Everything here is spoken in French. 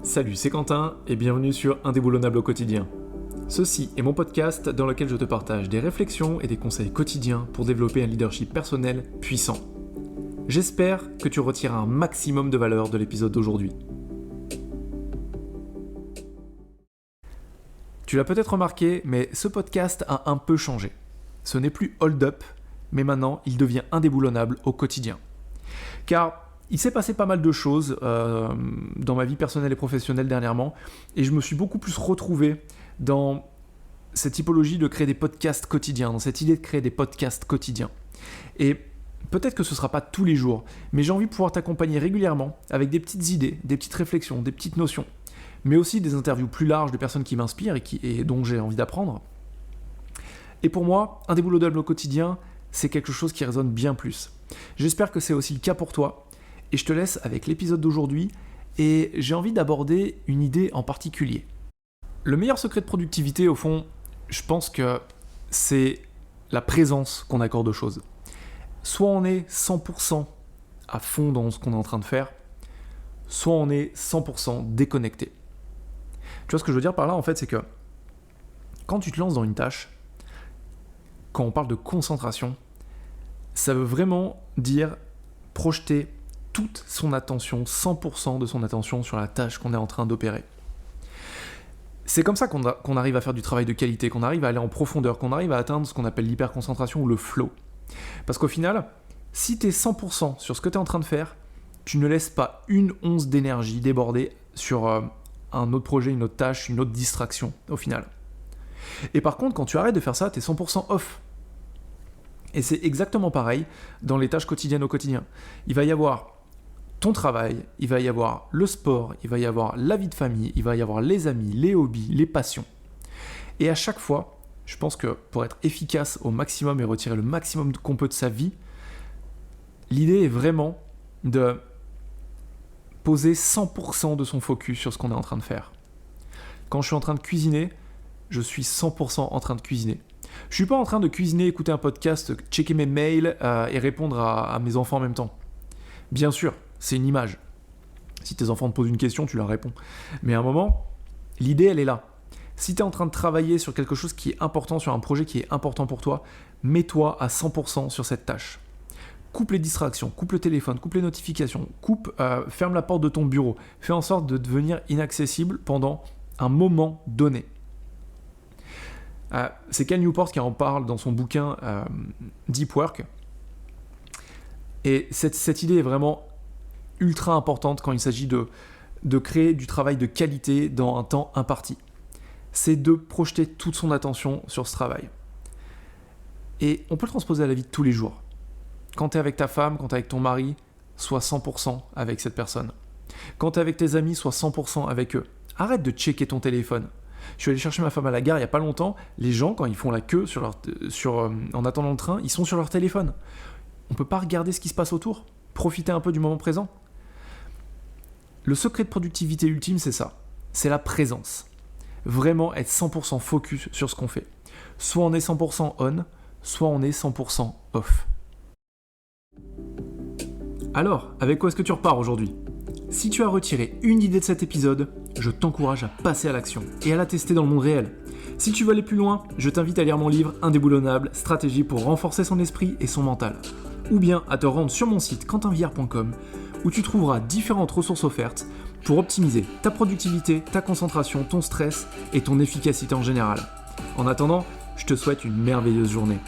Salut, c'est Quentin et bienvenue sur Indéboulonnable au quotidien. Ceci est mon podcast dans lequel je te partage des réflexions et des conseils quotidiens pour développer un leadership personnel puissant. J'espère que tu retireras un maximum de valeur de l'épisode d'aujourd'hui. Tu l'as peut-être remarqué, mais ce podcast a un peu changé. Ce n'est plus hold up, mais maintenant il devient indéboulonnable au quotidien. Car il s'est passé pas mal de choses dans ma vie personnelle et professionnelle dernièrement, et je me suis beaucoup plus retrouvé dans cette typologie de créer des podcasts quotidiens, dans cette idée de créer des podcasts quotidiens. Et peut-être que ce ne sera pas tous les jours, mais j'ai envie de pouvoir t'accompagner régulièrement avec des petites idées, des petites réflexions, des petites notions, mais aussi des interviews plus larges de personnes qui m'inspirent et dont j'ai envie d'apprendre. Et pour moi, Indéboulonnable au quotidien, c'est quelque chose qui résonne bien plus. J'espère que c'est aussi le cas pour toi. Et je te laisse avec l'épisode d'aujourd'hui et j'ai envie d'aborder une idée en particulier. Le meilleur secret de productivité, au fond, je pense que c'est la présence qu'on accorde aux choses. Soit on est 100% à fond dans ce qu'on est en train de faire, soit on est 100% déconnecté. Tu vois ce que je veux dire par là, en fait, c'est que quand tu te lances dans une tâche, quand on parle de concentration, ça veut vraiment dire projeter toute son attention, 100% de son attention sur la tâche qu'on est en train d'opérer. C'est comme ça qu'on arrive à faire du travail de qualité, qu'on arrive à aller en profondeur, qu'on arrive à atteindre ce qu'on appelle l'hyperconcentration ou le flow. Parce qu'au final, si tu es 100% sur ce que tu es en train de faire, tu ne laisses pas une once d'énergie déborder sur un autre projet, une autre tâche, une autre distraction au final. Et par contre, quand tu arrêtes de faire ça, tu es 100% off. Et c'est exactement pareil dans les tâches quotidiennes au quotidien. Il va y avoir ton travail, il va y avoir le sport, il va y avoir la vie de famille, il va y avoir les amis, les hobbies, les passions. Et à chaque fois, je pense que pour être efficace au maximum et retirer le maximum qu'on peut de sa vie, l'idée est vraiment de poser 100% de son focus sur ce qu'on est en train de faire. Quand je suis en train de cuisiner, je suis 100% en train de cuisiner. Je ne suis pas en train de cuisiner, écouter un podcast, checker mes mails et répondre à mes enfants en même temps. Bien sûr, c'est une image. Si tes enfants te posent une question, tu leur réponds. Mais à un moment, l'idée, elle est là. Si tu es en train de travailler sur quelque chose qui est important, sur un projet qui est important pour toi, mets-toi à 100% sur cette tâche. Coupe les distractions, coupe le téléphone, coupe les notifications, ferme la porte de ton bureau. Fais en sorte de devenir inaccessible pendant un moment donné. C'est Cal Newport qui en parle dans son bouquin Deep Work. Et cette idée est vraiment ultra importante quand il s'agit de créer du travail de qualité dans un temps imparti. C'est de projeter toute son attention sur ce travail. Et on peut le transposer à la vie de tous les jours. Quand tu es avec ta femme, quand tu es avec ton mari, sois 100% avec cette personne. Quand tu es avec tes amis, sois 100% avec eux. Arrête de checker ton téléphone. Je suis allé chercher ma femme à la gare il n'y a pas longtemps. Les gens, quand ils font la queue en attendant le train, ils sont sur leur téléphone. On ne peut pas regarder ce qui se passe autour. Profiter un peu du moment présent. Le secret de productivité ultime, c'est ça. C'est la présence. Vraiment être 100% focus sur ce qu'on fait. Soit on est 100% on, soit on est 100% off. Alors, avec quoi est-ce que tu repars aujourd'hui ? Si tu as retiré une idée de cet épisode, je t'encourage à passer à l'action et à la tester dans le monde réel. Si tu veux aller plus loin, je t'invite à lire mon livre Indéboulonnable, stratégie pour renforcer son esprit et son mental. Ou bien à te rendre sur mon site quentinviard.com où tu trouveras différentes ressources offertes pour optimiser ta productivité, ta concentration, ton stress et ton efficacité en général. En attendant, je te souhaite une merveilleuse journée.